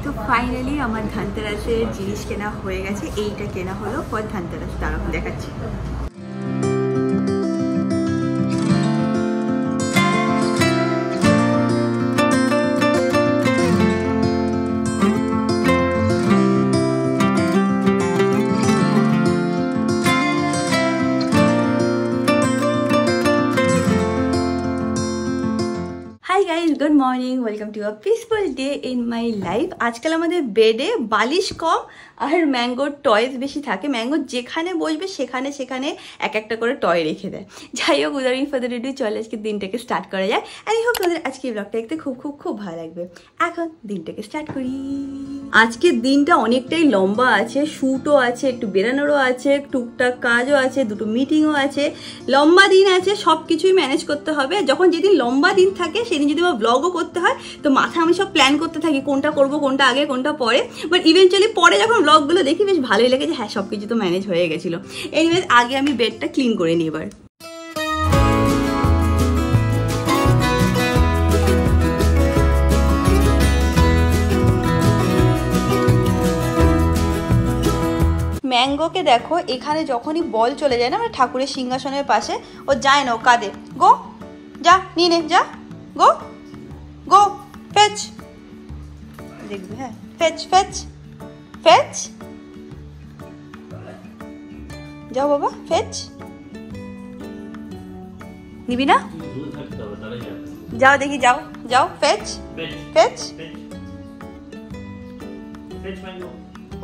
তো ফাইনালি আমার ধানতেরাসের জিনিস কেনা হয়ে গেছে। এইটা কেনা হলো ফর ধানতেরাস, দাঁড়াও দেখাচ্ছি। Hi guys, good morning, welcome to a peaceful day in my life. आजकल हमारे बेडे बालिश कम और मैंगोर टयज बेशी थाके। मैंगो जेखाने बसबे सेखाने सेखाने एक एकटा करे टय रेखे देय। যাই হোক, উইদাউট ফার্দার অ্যাডু চলে আজকে দিনটাকে স্টার্ট করা যায়। আই হোপ তোমাদের আজকে এই ব্লগটা দেখতে খুব খুব খুব ভালো লাগবে। এখন দিনটাকে স্টার্ট করি। আজকের দিনটা অনেকটাই লম্বা আছে, শ্যুটও আছে, একটু বেরানোরও আছে, টুকটাক কাজও আছে, দুটো মিটিংও আছে, লম্বা দিন আছে, সব কিছুই ম্যানেজ করতে হবে। যখন যেদিন লম্বা দিন থাকে সেদিন যদি আমার ব্লগও করতে হয় তো মাথায় আমি সব প্ল্যান করতে থাকি কোনটা করব, কোনটা আগে কোনটা পরে। বাট ইভেনচুয়ালি পরে যখন ব্লগগুলো দেখি বেশ ভালোই লাগে যে হ্যাঁ সব কিছু তো ম্যানেজ হয়ে গেছিলো। এনিওয়েজ আগে আমি বেডটা ক্লিন করে নিই এবার। ম্যাঙ্গোকে দেখো, এখানে যখনই বল চলে যায় না মানে ঠাকুরের সিংহাসনের পাশে, ও যায় না, ও কাঁদে। গো যা নিয়ে নে, যা গো গো ফেচ, দেখবি হ্যাঁ, ফেচ ফেচ ফেচ, যাও বাবা ফেচ, নিবি না? যাও দেখি, যাও যাও ফেচ ফেচ।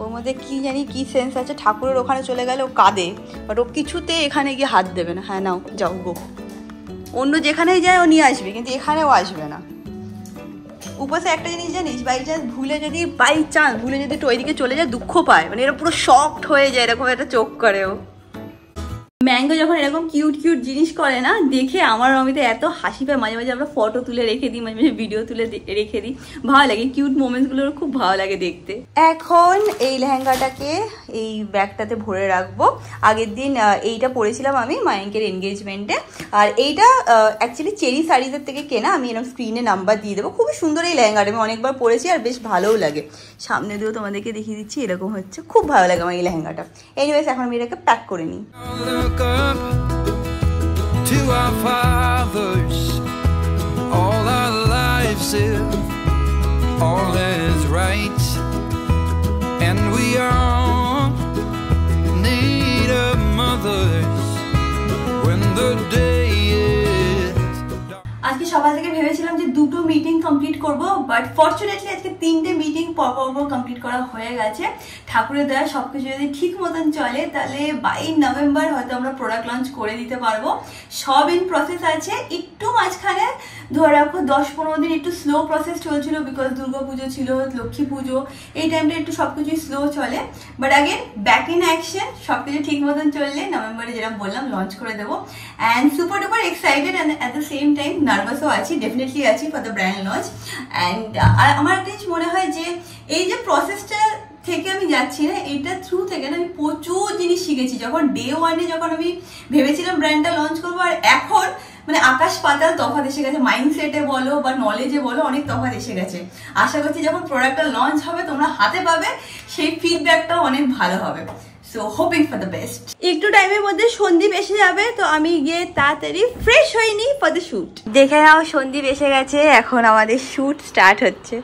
ওর মধ্যে কি জানি কি সেন্স আছে, ঠাকুরের ওখানে চলে গেলে ও কাঁদে, বাট ও কিছুতে এখানে গিয়ে হাত দেবে না। হ্যাঁ নাও যাও গো। অন্য যেখানেই যায় ও নিয়ে আসবে, কিন্তু এখানেও আসবে না। উপসে একটা জিনিস জানিস, বাই চান্স ভুলে যদি তো ওইদিকে চলে যায়, দুঃখ পায়, মানে এরা পুরো শকড হয়ে যায়, এরকম একটা চোখ করে ও। ম্যাঙ্গো যখন এরকম কিউট কিউট জিনিস করে না, দেখে আমার অমিতে এত হাসি পায়। মাঝে মাঝে আমরা ফটো তুলে রেখে দিই, মাঝে মাঝে ভিডিও তুলে রেখে দিই, ভালো লাগে। কিউট মোমেন্টসগুলো খুব ভালো লাগে দেখতে। এখন এই লেহেঙ্গাটাকে এই ব্যাগটাতে ভরে রাখবো। আগের দিন এইটা পরেছিলাম আমি মায়াঙ্কের এনগেজমেন্টে, আর এইটা অ্যাকচুয়ালি চেরি শাড়িদের থেকে কেনা। আমি এরকম স্ক্রিনে নাম্বার দিয়ে দেবো। খুবই সুন্দর এই লেহেঙ্গাটা, আমি অনেকবার পরেছি আর বেশ ভালোও লাগে। সামনে দিয়েও তোমাদেরকে দেখিয়ে দিচ্ছি, এরকম হচ্ছে, খুব ভালো লাগে আমার এই লেহেঙ্গাটা। এনিওয়েজ এখন আমি এটাকে প্যাক করে নিই। Up to our fathers, all our lives if all is right, and we all need a mothers when the day is. আজকে সকাল থেকে ভেবেছিলাম যে দুটো মিটিং কমপ্লিট করব, বাট ফরচুনেটলি আজকে 3টে মিটিং পরপর কমপ্লিট করা হয়ে গেছে। ঠাকুরের দয়া সবকিছু যদি ঠিক মতন চলে তাহলে 22 নভেম্বর হয়তো আমরা প্রোডাক্ট লঞ্চ করে দিতে পারবো। সব ইন প্রসেস আছে। একটু মাঝখানে ধরে রাখো 10-15 দিন একটু স্লো প্রসেস চলছিল, বিকজ দুর্গা পুজো ছিল, লক্ষ্মী পুজো, এই টাইমটা একটু সবকিছুই স্লো চলে। But again back in action, সবকিছু ঠিক মতন চললে নভেম্বরে যেটা বললাম লঞ্চ করে দেবো। And super duper excited and at the same time নার্ভাসও আছি, ডেফিনেটলি আছি for the brand launch. And আমার একটা জিনিস মনে হয় যে এই যে প্রসেসটা থেকে আমি যাচ্ছি না, এটা থ্রু থেকে না আমি প্রচুর জিনিস শিখেছি। যখন ডে 1-এ যখন আমি ভেবেছিলাম ব্র্যান্ডটা লঞ্চ করবো, আর এখন মানে আকাশ পাতাল তফাৎ এসে গেছে। মাইন্ডসেটে বলো বা নলেজে বলো, অনেক তফাৎ এসে গেছে। আশা করছি যখন প্রোডাক্টটা লঞ্চ হবে তোমরা হাতে পাবে, সেই ফিডব্যাকটাও অনেক ভালো হবে। So hoping for the best. একটু টাইমের মধ্যে সন্দীপ এসে যাবে, তো আমি গিয়ে তাড়াতাড়ি ফ্রেশ হয়ে নিই ফর দ্য শুট। দেখে নাও সন্দীপ এসে গেছে, এখন আমাদের শুট স্টার্ট হচ্ছে।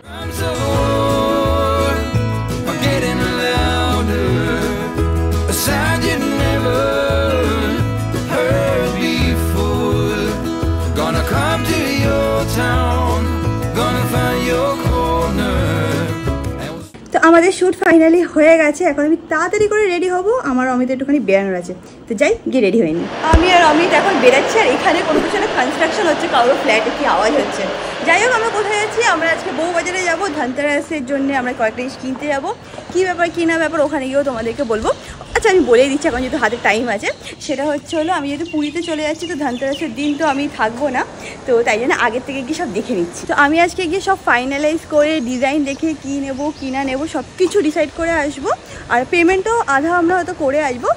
তো আমাদের শ্যুট ফাইনালি হয়ে গেছে। এখন আমি তাড়াতাড়ি করে রেডি হব, আমার অমিত একটুখানি বেরানোর আছে, তো যাই গিয়ে রেডি হয়ে নিই। আমি আর অমিত এখন বেরাচ্ছি, আর এখানে কোনো কিছু একটা কনস্ট্রাকশন হচ্ছে, কারোর ফ্ল্যাটে কি আওয়াজ হচ্ছে। যাই হোক, আমরা কোথায় যাচ্ছি? আমরা আজকে বউবাজারে যাবো, ধানতেরাসের জন্য আমরা কয়েকটা জিনিস কিনতে যাবো। কী ব্যাপার কী না ব্যাপার ওখানে গিয়েও তোমাদেরকে বলবো। আচ্ছা আমি বলেই দিচ্ছি এখন, যেহেতু হাতে টাইম আছে। সেটা হলো আমি যেহেতু পুরীতে চলে যাচ্ছি, তো ধানতেরাসের দিন তো আমি থাকবো না, তো তাই জন্য আগের থেকে গিয়ে সব দেখে নিচ্ছি। তো আমি আজকে গিয়ে সব ফাইনালাইজ করে ডিজাইন দেখে কী নেবো কী না নেবো সব কিছু ডিসাইড করে আসবো। আর পেমেন্টও আধা আমরা হয়তো করে আসবো।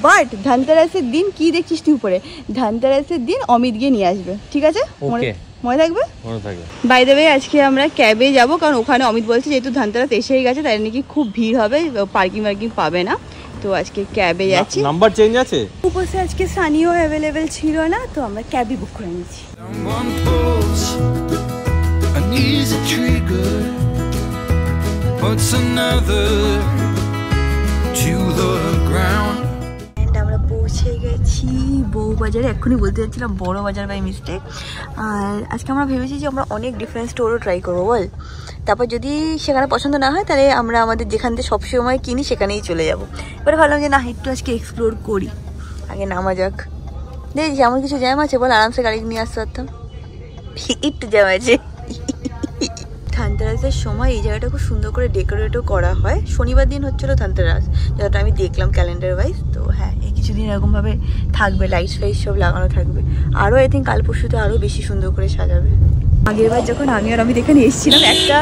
বাট ধানতেরাসের দিন কি দেখছিস তুই উপরে, ধানতেরাসের দিন অমিত গিয়ে নিয়ে আসবে, ঠিক আছে? মনে থাকবে? বাই দ্য ওয়ে আজকে আমরা ক্যাবে যাব, কারণ ওখানে অমিত বলছে যেহেতু ধানতেরাস এসেই গেছে তাই নাকি খুব ভিড় হবে, পার্কিং পাবে না, তো আজকে ক্যাবে যাচ্ছি। নাম্বার চেঞ্জ আছে, উপরে আজকে সানিও অ্যাভেলেবেল ছিল না, তো আমরা ক্যাবই বুক করে নিয়েছি। আমরা পৌঁছে গেছি বউবাজারে, এক্ষুনি বলতে যাচ্ছিলাম বড় বাজার বাই মিস্টেক। আর আজকে আমরা ভেবেছি যে আমরা অনেক ডিফারেন্ট স্টোরও ট্রাই করবো বল, তারপর যদি সেখানে পছন্দ না হয় তাহলে আমরা আমাদের যেখান থেকে সবসময় কিনি সেখানেই চলে যাব। এবারে ভাবলাম যে না, একটু আজকে এক্সপ্লোর করি, আগে নামা যাক। দেখছি এমন কিছু জ্যাম আছে বল, আরামসে গাড়ি নিয়ে আসতে পারতাম, একটু জ্যাম আছে। ধানতেরাসের সময় এই জায়গাটা খুব সুন্দর করে ডেকোরেটও করা হয়, শনিবার দিন হচ্ছিল ধানতেরাস যেটা আমি দেখলাম ক্যালেন্ডার ওয়াইজ। তো হ্যাঁ, এই কিছুদিন এরকমভাবে থাকবে, লাইটস ফাইটস সব লাগানো থাকবে, আরও আই থিঙ্ক কাল পরশুতে আরও বেশি সুন্দর করে সাজাবে। আগের বার যখন আমি আর অমিত এখানে এসেছিলাম, একটা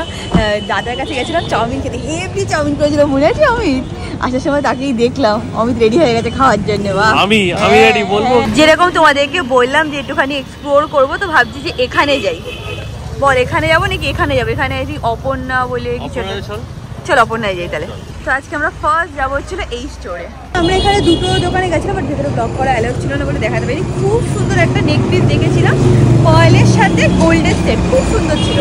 দাদার কাছে গেছিলাম চাউমিন খেতে, হেভি চাউমিন করেছিল, মনে আছে অমিত? আসার সময় তাকেই দেখলাম, অমিত রেডি হয়ে গেছে খাওয়ার জন্য। আমি রেডি বলবো, যেরকম তোমাদেরকে বললাম যে একটুখানি এক্সপ্লোর করবো, তো ভাবছি যে এখানে যাই। বল এখানে যাবো নাকি এখানে যাবো? এখানে অপর্ণা বলে কিছু, চল অপর্ণায় যাই তাহলে। তো আজকে আমরা ফার্স্ট যাবো হচ্ছিল এই স্টোরে। আমরা এখানে দুটো দোকানে গেছিলাম, বাট ভেতরে ব্লগ করা অ্যালাউড ছিল না বলে দেখাতে পারি। খুব সুন্দর একটা নেক পিস দেখেছিলাম, পয়েলের সাথে গোল্ডের সেট, খুব সুন্দর ছিল,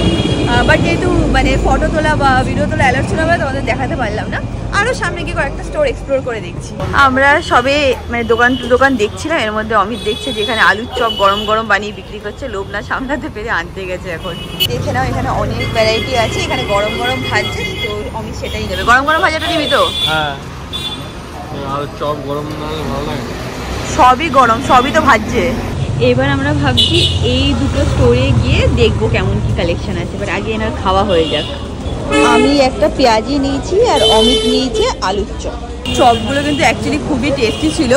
বাট যেহেতু মানে ফটো তোলা বা ভিডিও তোলা অ্যালাউড ছিল বলে তোমাদের দেখাতে পারলাম না। আরও সামনে গিয়ে কয়েকটা স্টোর এক্সপ্লোর করে দেখছি। আমরা সবে মানে দোকান টু দোকান দেখছিলাম, এর মধ্যে অমিত দেখছে যেখানে আলুর চপ গরম গরম বানিয়ে বিক্রি করছে, লোভ না সামলাতে পেরে আনতে গেছে। এখন দেখে নাও এখানে অনেক ভ্যারাইটি আছে, এখানে গরম গরম ভাজছে, তো অমিত সেটাই নেবে। গরম গরম ভাজাটা নিবি তো? হ্যাঁ, আলুর চপ গরম না হলে ভালো লাগে, সবই গরম, সবই তো ভাজছে। এবার আমরা ভাবছি এই দুটো স্টোরে গিয়ে দেখবো কেমন কি কালেকশন আছে, বাট আগে এনার খাওয়া হয়ে যাক। আমি একটা পেঁয়াজি নিয়েছি আর অমিত নিয়েছে আলুর চপ। চপগুলো কিন্তু অ্যাকচুয়ালি খুবই টেস্টি ছিল,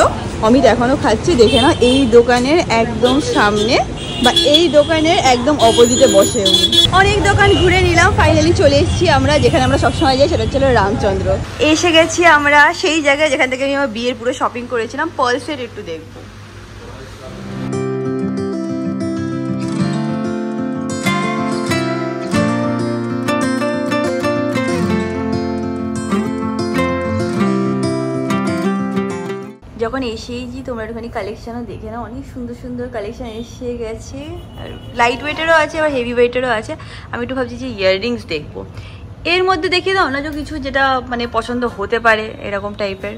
অমিত এখনও খাচ্ছি। দেখে নাও এই দোকানের একদম সামনে বা এই দোকানের একদম অপোজিটে বসে উনি। অনেক দোকান ঘুরে নিলাম, ফাইনালি চলে এসেছি আমরা যেখানে আমরা সবসময় যাই, সেটা হচ্ছিল রামচন্দ্র। এসে গেছি আমরা সেই জায়গায় যেখান থেকে আমি আমার বিয়ের পুরো শপিং করেছিলাম। পালসের একটু দেখবো। যখন এসেইছি তোমরা একটুখানি কালেকশানও দেখে নাও, অনেক সুন্দর সুন্দর কালেকশান এসে গেছে, আর লাইট ওয়েটেরও আছে আবার হেভি ওয়েটেরও আছে। আমি একটু ভাবছি যে ইয়াররিংস দেখবো, এর মধ্যে দেখিয়ে দাও না যে কিছু যেটা মানে পছন্দ হতে পারে এরকম টাইপের।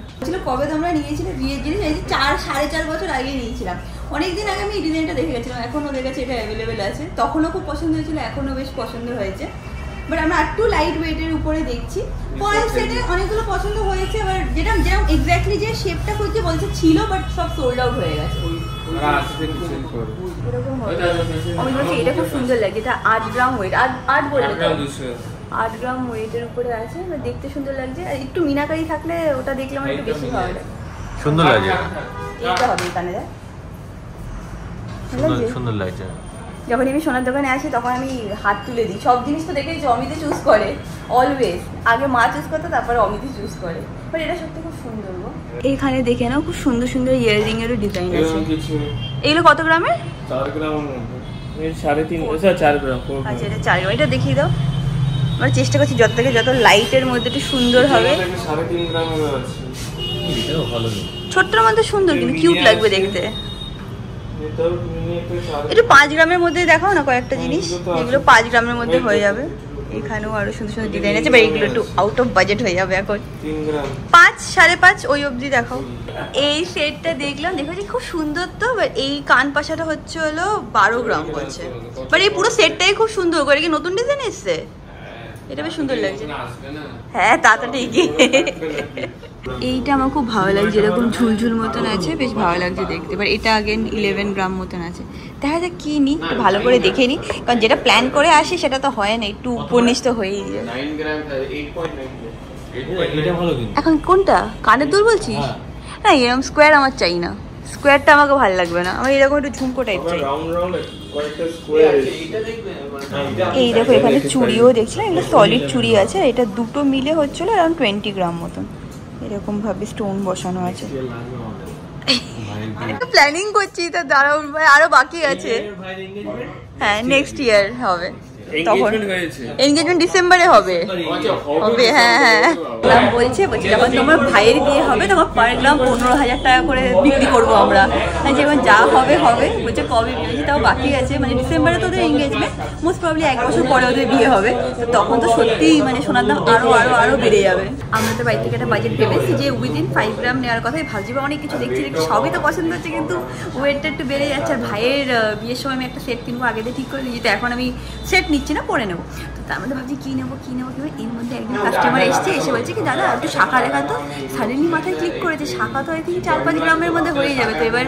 কবে তোমরা নিয়েছিলে বিয়ের জিনিস? 4.5 বছর আগে নিয়েছিলাম, অনেকদিন আগে আমি এই ডিজাইনটা দেখে গেছিলাম, এখনও দেখেছি এটা অ্যাভেলেবেল আছে। তখনও খুব পছন্দ হয়েছিল, এখনও বেশ পছন্দ হয়েছে, বাট আমরা একটু লাইট ওয়েটের উপরে দেখছি। পয়েন্ট সেটে অনেকগুলো পছন্দ হয়েছে, আবার যেটা যেরকম এক্স্যাক্টলি যে শেপটা করছে বলছে ছিল, বাট সব সোল্ড আউট হয়ে গেছে। আমি বলছি এটা খুব সুন্দর লাগে, এটা 8 গ্রাম ওয়েট, 8 বললে 8 গ্রাম ওয়েটের উপরে আছে, দেখতে সুন্দর লাগছে। আর একটু মিনাকারি থাকলে ওটা দেখলে আমার একটু বেশি ভালো লাগে, সুন্দর লাগে। এটা হবে কানে দেখ, সুন্দর লাগছে। যখন আমি সোনার দোকানে আসি তখন আমি হাত তুলে দিই, সব জিনিস তো দেখেছি অমিতে চুজ করে অলওয়েজ, আগে মা চুজ করতো তারপরে অমিতে চুজ করে, বাট এটা সত্যি খুব সুন্দর গো। এইখানে দেখে নাও খুব সুন্দর সুন্দর ইয়াররিং এরও ডিজাইন আছে। এগুলো কত গ্রামের? 4 গ্রাম, 4 গ্রাম। আচ্ছা এটা 4 গ্রাম, এটা দেখিয়ে দাও। আমরা চেষ্টা করছি যত থেকে যত লাইটের মধ্যে একটু সুন্দর হবে। 3.5 গ্রামের আছে, এটাও ভালো, ছোট্টর মধ্যে সুন্দর কিন্তু কিউট লাগবে দেখতে। একটু 5 গ্রামের মধ্যে দেখাও না কয়েকটা জিনিস, যেগুলো 5 গ্রামের মধ্যে হয়ে যাবে। এখানেও আরো সুন্দর সুন্দর ডিজাইন আছে, বাট এগুলো একটু আউট অফ বাজেট হয়ে যাবে এখন। 5, 5.5 ওই অবধি দেখাও। এই সেটটা দেখলাম, দেখেছি খুব সুন্দর তো, বাট এই কান পাশাটা হচ্ছে হলো 12 গ্রাম বলছে, বাট এই পুরো সেটটাই খুব সুন্দর করে। কি নতুন ডিজাইন এসছে? এটা বেশ সুন্দর লাগছে। হ্যাঁ তা তো ঠিকই। এইটা আমার খুব ভালো লাগছে, যেরকম ঝুলঝুল মতন আছে, বেশ ভালো লাগছে দেখতে। এবার এটা আগেন 11 গ্রাম মতন আছে, দেখা যাক কি নিই, একটু ভালো করে দেখে নিই, কারণ যেটা প্ল্যান করে আসি সেটা তো হয় না, একটু উপর নিচ তো হয়েই যায়। এখন কোনটা কানের দুল বলছিস? না এরকম স্কোয়ার আমার চাই না, স্কোয়ারটা আমাকে ভালো লাগবে না, আমার এরকম একটু ঝুমকো টাইপ চাই। এই দেখো এখানে চুড়িও দেখছিলাম, এগুলো সলিড চুড়ি আছে, আর এটা দুটো মিলে হচ্ছিল অ্যারাউন্ড 20 গ্রাম মতন, এরকম ভাবে স্টোন বসানো আছে। প্ল্যানিং করছি তো দাঁড়াও আরো বাকি আছে। হ্যাঁ নেক্সট ইয়ার হবে তখন এনগেজমেন্ট ডিসেম্বরে হবে হবে। হ্যাঁ হ্যাঁ গ্রাম বলছে যখন তোমার ভাইয়ের বিয়ে হবে তখন পার গ্রাম 15,000 টাকা করে বিক্রি করবো আমরা। যেমন যা হবে হবে বলছে কবে বিয়ে হয়েছে তাও বাকি আছে, মানে ডিসেম্বরে তো ওদের এনগেজমেন্ট, মোস্ট প্রবলি 1 বছর পরে ওদের বিয়ে হবে। তো তখন তো সত্যিই মানে সোনার দাম আরো আরো আরো বেড়ে যাবে। আমরা তো বাড়ি থেকে একটা বাজেট ভেবেছি যে উইদিন 5 গ্রাম নেওয়ার কথাই ভাবছি, বা অনেক কিছু দেখছি সবই তো পছন্দ হচ্ছে কিন্তু ওয়েটটা একটু বেড়ে যাচ্ছে। আর ভাইয়ের বিয়ের সময় আমি একটা সেট কিনবো আগে থেকে ঠিক করে নিয়েছি, তো এখন আমি সেট নিচ্ছি না পরে নেবো। তো তার মধ্যে ভাবছি কী নেবো কী নেবো কী নেবো। এর মধ্যে একজন কাস্টমার এসে বলছে কি দাদা একটু শাখা দেখা তো। সাডেনলি মাথায় ক্লিক করেছে শাখা তো আই থিঙ্ক 4-5 গ্রামের মধ্যে হয়ে যাবে। তো এবার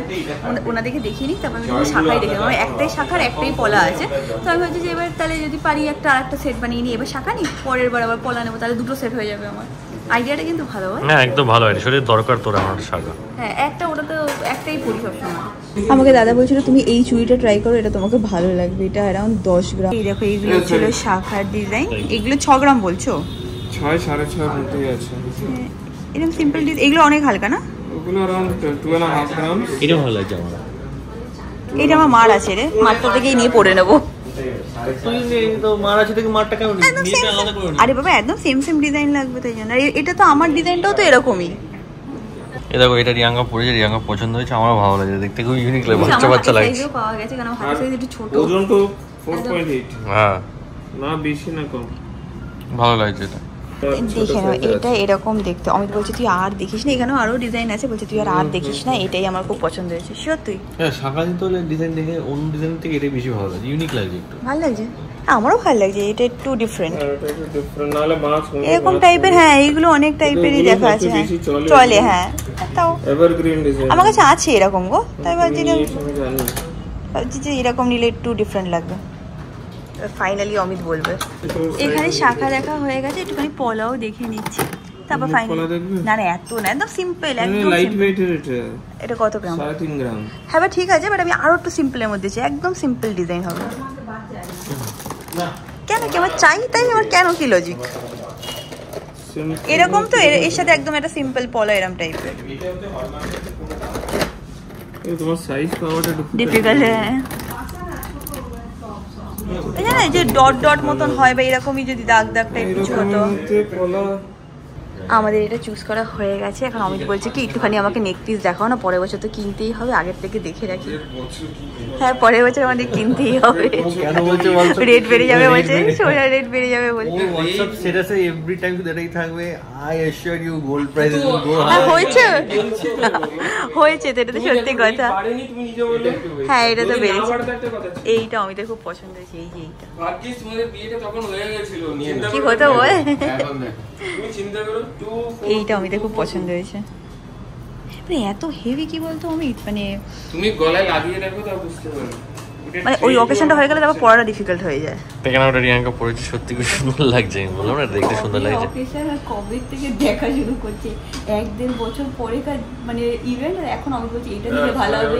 ওনাদেরকে দেখিয়ে নিই, তারপর আমি শাখাই দেখে আমার একটাই শাখার একটাই পলা আছে। তো আমি ভাবছি যে এবার তাহলে যদি পারি একটা আরেকটা সেট বানিয়ে নিই, এবার শাখা নিই পরের বার আবার পলা নেবো, তাহলে 2টো সেট হয়ে যাবে আমার। আইডিয়াটা কিন্তু ভালো হয়। হ্যাঁ একদম ভালো আইডিয়া, শরীর দরকার তোর আমার শাখা। হ্যাঁ একটা ওটা তো একটাই পরি সবসময়। আমাকে দাদা বলছিল তুমি এই চুড়িটা ট্রাই করো, এটা তোমাকে ভালো লাগবে, এটা অ্যারাউন্ড 10 গ্রাম। এই দেখো এইগুলো ছিল শাখার ডিজাইন, এগুলো 6 গ্রাম বলছো? 6-6.5 মধ্যেই আছে। এরকম সিম্পল ডিজাইন, এগুলো অনেক হালকা না? ওগুলো অ্যারাউন্ড 2.5 গ্রাম। এটা ভালো লাগছে আমার। এটা আমার মার আছে রে, মারটা থেকেই নিয়ে পরে নেবো। আরে বাবা একদম সেম সেম ডিজাইন লাগবে তাই জন্য। এটা তো আমার ডিজাইনটাও তো এরকমই। এই দেখো এটা রিয়াঙ্কা পরেছে, রিয়াঙ্কা পছন্দ হয়েছে, আমারও ভালো লাগে, দেখতে খুব ইউনিক লাগে, বাচ্চা বাচ্চা লাগছে। পাওয়া গেছে কারণ হাতের সাইজ একটু ছোট। ওজন তো 4.8। হ্যাঁ না বেশি না কম। ভালো লাগছে এটা। দেখে নাও এটা এরকম দেখতে। অমিত বলছে তুই আর দেখিস না, এখানেও আরো ডিজাইন আছে, বলছে তুই আর দেখিস না, এটাই আমার খুব পছন্দ হয়েছে। শিওর তুই? হ্যাঁ শাখা দিতে হলে ডিজাইন দেখে অন্য ডিজাইন থেকে এটাই বেশি ভালো লাগে, ইউনিক লাগছে একটু। ভালো লাগছে, আমারও ভালো লাগছে, এটা একটু ডিফারেন্ট নালে মাছ এরকম টাইপের। হ্যাঁ এইগুলো অনেক টাইপেরই দেখা আছে। হ্যাঁ চলে, হ্যাঁ তাও এভারগ্রিন ডিজাইন আমার কাছে আছে এরকম গো, তাই ভাবছি যে এরকম নিলে একটু ডিফারেন্ট লাগবে। ফাইনালি অমিত বলবে। এখানে শাখা দেখা হয়ে গেছে, একটুখানি পলাও দেখে নিচ্ছি তারপর ফাইনালি। না না এত না, একদম সিম্পল, একদম লাইট ওয়েটের। এটা কত গ্রাম? 3.5 গ্রাম। হ্যাঁ বা ঠিক আছে, বাট আমি আরো একটু সিম্পলের মধ্যে চাই, একদম সিম্পল ডিজাইন হবে। কেন কি আমার চাই তাই আমার কেন কি লজিক? এরকম তো এর সাথে একদম একটা সিম্পল পলা এরকম টাইপের। তোমার সাইজ পাওয়াটা ডিফিকাল্ট। হ্যাঁ জানেন যে ডট ডট মতন হয় বা এরকমই যদি দাগ দাগ টাইপ কিছু হতো। আমাদের এটা চুজ করা হয়ে গেছে। এখন অমিত বলছে কি একটুখানি আমাকে নেক পিস দেখাও না, পরের বছর তো কিনতেই হবে, আগের থেকে দেখে রাখি। হ্যাঁ পরের বছর আমাদের কিনতেই হবে, রেট বেড়ে যাবে বলছে, সোনার রেট বেড়ে যাবে বলছে। হোয়াটসঅ্যাপ স্ট্যাটাসে এভরি টাইম তো এটাই থাকবে, I assure you gold price will go high. হয়েছে হয়েছে তো, এটা তো সত্যি কথা। হ্যাঁ এটা তো বেড়েছে। এইটা অমিতের খুব পছন্দ হয়েছে, এই যে এইটা কি হতো বল, এইটা অমিতের খুব পছন্দ হয়েছে। এত হেভি কি বলতো অমিত, মানে তুমি গলায় লাগিয়ে রাখো তা বুঝতে পারবে, মানে ওই অকেশনটা হয়ে গেলে তারপর পড়াটা ডিফিকাল্ট হয়ে যায়। এখানে ওটা রিয়াঙ্কা পরেছে, সত্যি খুব সুন্দর লাগছে, বললাম না দেখতে সুন্দর লাগছে। অকেশন আর কবে থেকে দেখা শুরু করছে, 1-1.5 বছর পরে মানে ইভেন্ট, আর এখন আমি বলছি এটা নিলে ভালো হবে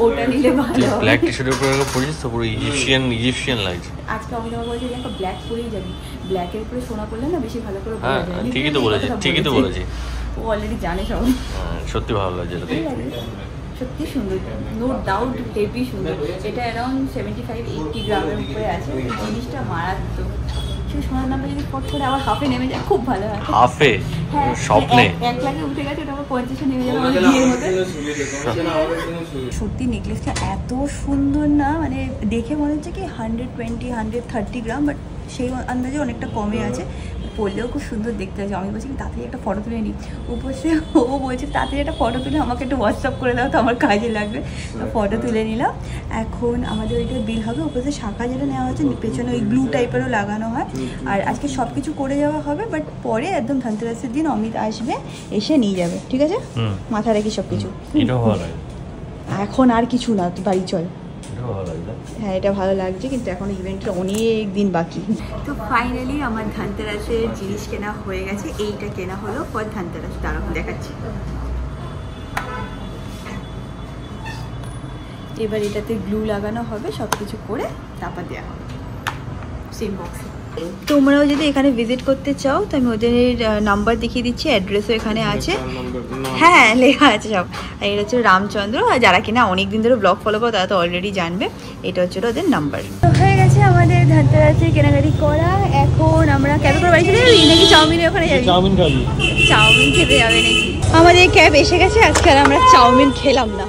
ওটা নিলে ভালো হবে। ব্ল্যাক টি-শার্টের উপরে পরেছিস তো পুরো ইজিপশিয়ান লাগছে। আজকে আমি তোমাকে বলছি যে ব্ল্যাক পরেই যাবি, ব্ল্যাকের উপরে সোনা করলে না বেশি ভালো করে বোঝা হ্যাঁ যায়। ঠিকই তো বলেছি, ঠিকই তো বলেছি, ও অলরেডি জানে সব। সত্যি ভালো লাগছে এটা দেখতে, সত্যি সুন্দর, নো ডাউট হেভি সুন্দর। এটা অ্যারাউন্ড 75-80 গ্রামের উপরে আছে, জিনিসটা মারাত্মক। সেই সোনার দামটা যদি ফট করে আবার হাফে নেমে যায় খুব ভালো হয়। হাফে? হ্যাঁ স্বপ্নে 1 লাখে উঠে গেছে, ওটা আবার 50-এ নেমে যাবে আমাদের বিয়ের মধ্যে। সত্যি নেকলেসটা এত সুন্দর না, মানে দেখে মনে হচ্ছে কি 120-130 গ্রাম, বাট সেই আন্দাজে অনেকটা কমে আছে, পরলেও খুব সুন্দর দেখতে আছে। আমি বলছি তাড়াতাড়ি একটা ফটো তুলে নিই, উপরে ও বলছে তাড়াতাড়ি একটা ফটো তুলে আমাকে একটু হোয়াটসঅ্যাপ করে দাও, তো আমার কাজে লাগবে। ফটো তুলে নিলাম। এখন আমাদের ওইটা বিল হবে। উপরে শাখা যেটা নেওয়া হচ্ছে পেছনে ওই গ্লু টাইপেরও লাগানো হয়। আর আজকে সব কিছু করে যাওয়া হবে, বাট পরে একদম ধনতেরাসের দিন অমিত আসবে, এসে নিয়ে যাবে, ঠিক আছে? মাথা রাখি সব কিছু। এখন আর কিছু না, তুই বাড়ি চল। হ্যাঁ এটা ভালো লাগছে, কিন্তু এখন ইভেন্টটা অনেক দিন বাকি। তো ফাইনালি আমার ধনতেরাসের জিনিস কেনা হয়ে গেছে। এইটা কেনা হলো ফর ধনতেরাস, দাঁড়াও দেখাচ্ছি। এবার এটাতে গ্লু লাগানো হবে, সব কিছু করে তারপর দেওয়া হবে সেম বক্সে। তোমরাও যদি এখানে ভিজিট করতে চাও তো আমি ওদের নাম্বার দেখিয়ে দিচ্ছি, অ্যাড্রেসও এখানে আছে। হ্যাঁ লেখা আছে সব। আর এটা হচ্ছে রামচন্দ্র, আর যারা কিনা অনেক দিন ধরে ব্লগ ফলো করো তারা তো অলরেডি জানবে। এটা হচ্ছে ওদের নাম্বার। তো হয়ে গেছে আমাদের ধনতেরাসের কেনাকাটি করা। এখন আমরা ক্যাবে করে বাড়ি চলে যাবি নাকি চাউমিনের ওখানে যাবি? চাউমিন খাবি? চাউমিন খেতে যাবে নাকি? আমাদের ক্যাব এসে গেছে, আজকে আর আমরা চাউমিন খেলাম না।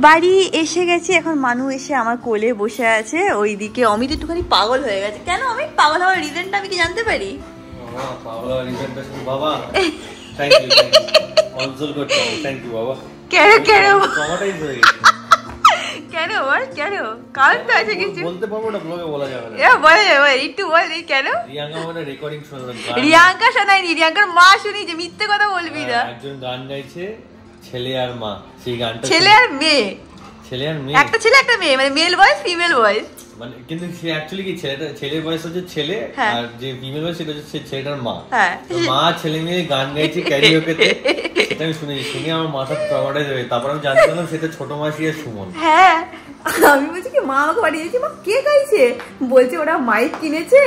বাড়ি এসে গেছি, এখন মানু এসে আমার কোলে বসে আছে। ওইদিকে অমিত একটুখানি পাগল হয়ে গেছে। কেন অমিত পাগল হওয়ার রিজনটা আমি কি জানতে পারি? পাগল হওয়ার রিজনটা শুধু বাবা। থ্যাংক ইউ, অঞ্জল করতে হবে। থ্যাংক ইউ বাবা। কেন কেন ট্রমাটাইজ হয়ে গেছে। কেন বল কেন? কারণ তো আছে কিছু। বলতে পারবো না, ব্লগে বলা যাবে না। বলা যাবে, একটু বল কেন? রিয়াঙ্কা মানে রেকর্ডিং শুনলাম। রিয়াঙ্কা শোনায়নি, রিয়াঙ্কার মা শুনিয়েছে। মিথ্যে কথা বলবি না। একজন গান গাইছে ছেলে আর মা, সেই গানটা ছেলে আর মেয়ে, ছেলে আর মেয়ে, একটা ছেলে একটা মেয়ে, মানে মেল ভয়েস ফিমেল ভয়েস। মানে কিন্তু সে অ্যাকচুয়ালি কি ছেলের বয়স হচ্ছে ছেলে, আর যে ফিমেল বয়স সেটা হচ্ছে ছেলেটার মা। মা ছেলে মেয়ে গান গাইছে ক্যারিওকেতে, সেটা আমি শুনে আমার মাথা ট্রমাটাইজ হয়ে। তারপর আমি জানতে পারলাম সেটা ছোট মাসি আর সুমন। হ্যাঁ আমি বলছি কি মা আমাকে পাঠিয়েছি, মা কে গাইছে? বলছে ওরা মাইক কিনেছে,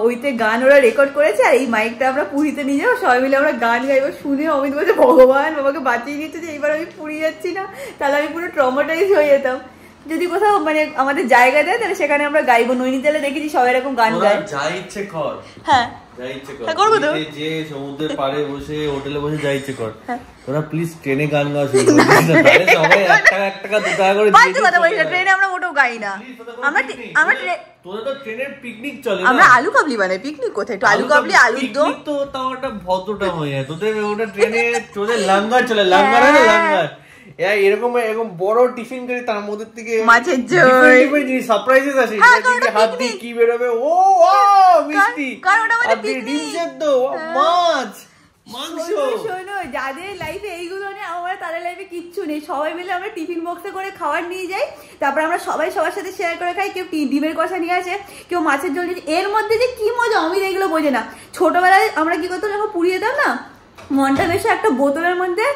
ওইতে গান ওরা রেকর্ড করেছে, আর এই মাইকটা আমরা পুরীতে নিয়ে যাবো, সবাই মিলে আমরা গান গাইবো। শুনে অমিত বলছে ভগবান বাবাকে বাঁচিয়ে দিচ্ছে যে এইবার আমি পুরী যাচ্ছি না, তাহলে আমি পুরো ট্রমাটাইজ হয়ে যেতাম। যদি কোথাও মানে আমাদের জায়গা দেয় তাহলে সেখানে আমরা গাইবো। নৈনিতালে দেখেছি সবাই এরকম গান গায়। যা ইচ্ছে কর। হ্যাঁ যা ইচ্ছে কর, করবো তো। যে সমুদ্রের পাড়ে বসে হোটেলে বসে যা ইচ্ছে কর। তোরা প্লিজ ট্রেনে গান গাও শুরু করে দিস না, সবাই 1 টাকা 1 টাকা 2 টাকা করে দিয়ে দিস। কথা বলিস না, ট্রেনে আমরা মোটেও গাই না। আমরা তোদের তো ট্রেনের পিকনিক চলে না। আমরা আলু কাবলি বানাই, পিকনিক কোথায়? একটু আলু কাবলি আলুর দম তো তাও একটা ভদ্রটা হয়ে যায়। তোদের ওটা ট্রেনে চলে লাঙ্গার চলে, লাঙ্গার হয় না লাঙ্গার। এরকম বড় টিফিন করে তার মধ্যে থেকে মাছের ঝোল সারপ্রাইজেস আসে। হাত দিয়ে কি বেরোবে? ও মিষ্টি, ডিম সেদ্ধ, মাছ, মাংস। শোনো, যাদের লাইফে এইগুলো নেই, আমার তাদের লাইফে কিচ্ছু নেই। সবাই মিলে আমরা টিফিন বক্সে করে খাবার নিয়ে যাই, তারপর আমরা সবাই সবার সাথে শেয়ার করে খাই। কেউ ডিমের কষা নিয়ে আসে, কেউ মাছের ঝোল নিয়ে। এর মধ্যে যে কি মজা অমিত এগুলো বোঝে না। ছোটবেলায় আমরা কি করতাম, যখন পুড়িয়ে যেতাম না, মনটা বেশি একটা বোতলের মধ্যে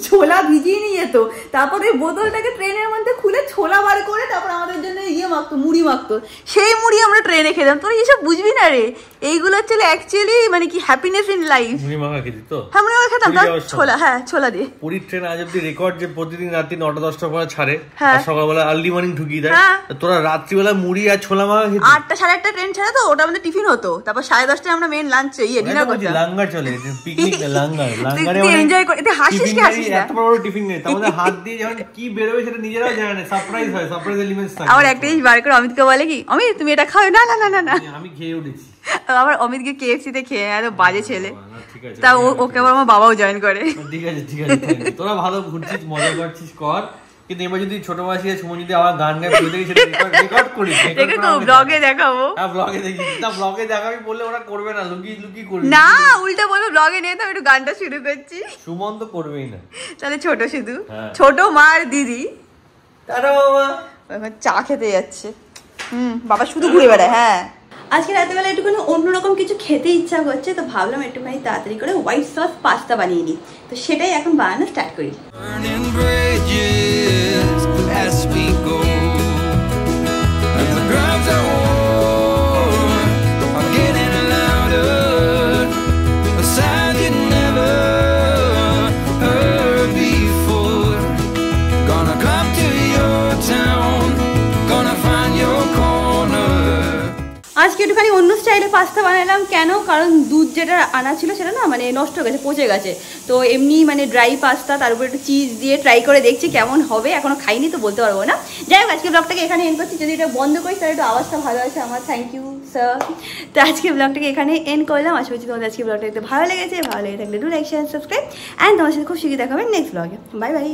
ছোলা ভিজিয়ে নিয়ে যেত, তারপর ওই বোতলটাকে ট্রেনের মধ্যে খুলে ছোলা বার করে তারপর আমাদের জন্য মাখতো, মুড়ি মাখতো। সেই মুড়ি আমরা ট্রেনে খেতাম। তোর এইসব বুঝবি না রে, এইগুলো হচ্ছে অ্যাকচুয়ালি মানে কি হ্যাপিনেস ইন লাইফ। মুড়ি মাখা খেতি তো? হ্যাঁ মুড়ি মাখা খেতাম, ছোলা। হ্যাঁ ছোলা দিয়ে। পুরীর ট্রেন আজ অব্দি রেকর্ড যে প্রতিদিন রাত্রি 9টা-10টার পরে ছাড়ে, আর সকালবেলা আর্লি মর্নিং ঢুকিয়ে দেয়। তোরা রাত্রিবেলা মুড়ি আর ছোলা মাখা খেতি? 8টা 8:30 ট্রেন ছাড়ে তো, ওটা আমাদের টিফিন হতো। তারপর 10:30টায় আমরা মেন লাঞ্চ ডিনার করতাম। লাঙ্গার চলে, পিকনিক লাঙ্গার। লাঙ্গারে এনজয় করে, এটা হাসিস কি হাসিস না? এত বড় টিফিন নেই, তাহলে হাত দিয়ে যখন কি বেরোবে সেটা নিজেরাও জানে না। সারপ্রাইজ হয়, সারপ্রাইজ এলিমেন্টস থাকে। আবার একটা জিনিস বার করে অমিতকে বলে কি, অমিত তুমি এটা খাও। না না না না, আমি খেয়ে উঠেছি। আবার অমিতকে KFC তে খেয়ে, এত বাজে ছেলে। তা ওকে আবার আমার বাবাও জয়েন করে। ঠিক আছে ঠিক আছে, তোরা ভালো ঘুরছিস, মজা করছিস, কর। কিন্তু এবার যদি ছোট মাসি আর সুমন যদি আমার গান গায় বলে দেখি, সেটা রেকর্ড করি, ব্লগে দেখাবো। হ্যাঁ ব্লগে দেখি, তা ব্লগে দেখাবি বললে ওরা করবে না, লুকি লুকি করবে না। উল্টা বলবো ব্লগে নিয়ে তো একটু গানটা শুরু করছি। সুমন তো করবেই না, তাহলে ছোট শুধু ছোট মা আর দিদি। টাটা বাবা, এখন চা খেতে যাচ্ছে। বাবা শুধু ঘুরে বেড়ায়। হ্যাঁ আজকে রাতেবেলা একটুখানি অন্যরকম কিছু খেতে ইচ্ছা করছে, তো ভাবলাম একটুখানি তাড়াতাড়ি করে হোয়াইট সস পাস্তা বানিয়ে নিই। তো সেটাই এখন বানানো স্টার্ট করি। আজকে একটুখানি অন্য স্টাইলে পাস্তা বানালাম। কেন? কারণ দুধ যেটা আনা ছিল সেটা না মানে নষ্ট হয়ে গেছে, পচে গেছে। তো এমনি মানে ড্রাই পাস্তা, তার উপর একটু চিজ দিয়ে ট্রাই করে দেখছি কেমন হবে। এখনো খাইনি তো বলতে পারবো না। যাই হোক আজকে ব্লগটাকে এখানে এন্ড করছি। যদি এটা বন্ধ করি তাহলে একটু আওয়াজটা ভালো আছে আমার। Thank you sir. তো আজকে ব্লগটাকে এখানে এন্ড করলাম। আশা করছি তোমাদের আজকে ব্লগটা একটু ভালো লেগেছে। ভালো লেগে থাকলে do like share subscribe, and তোমার সাথে খুব শীঘ্রই দেখা হবে নেক্সট ব্লগে। Bye bye.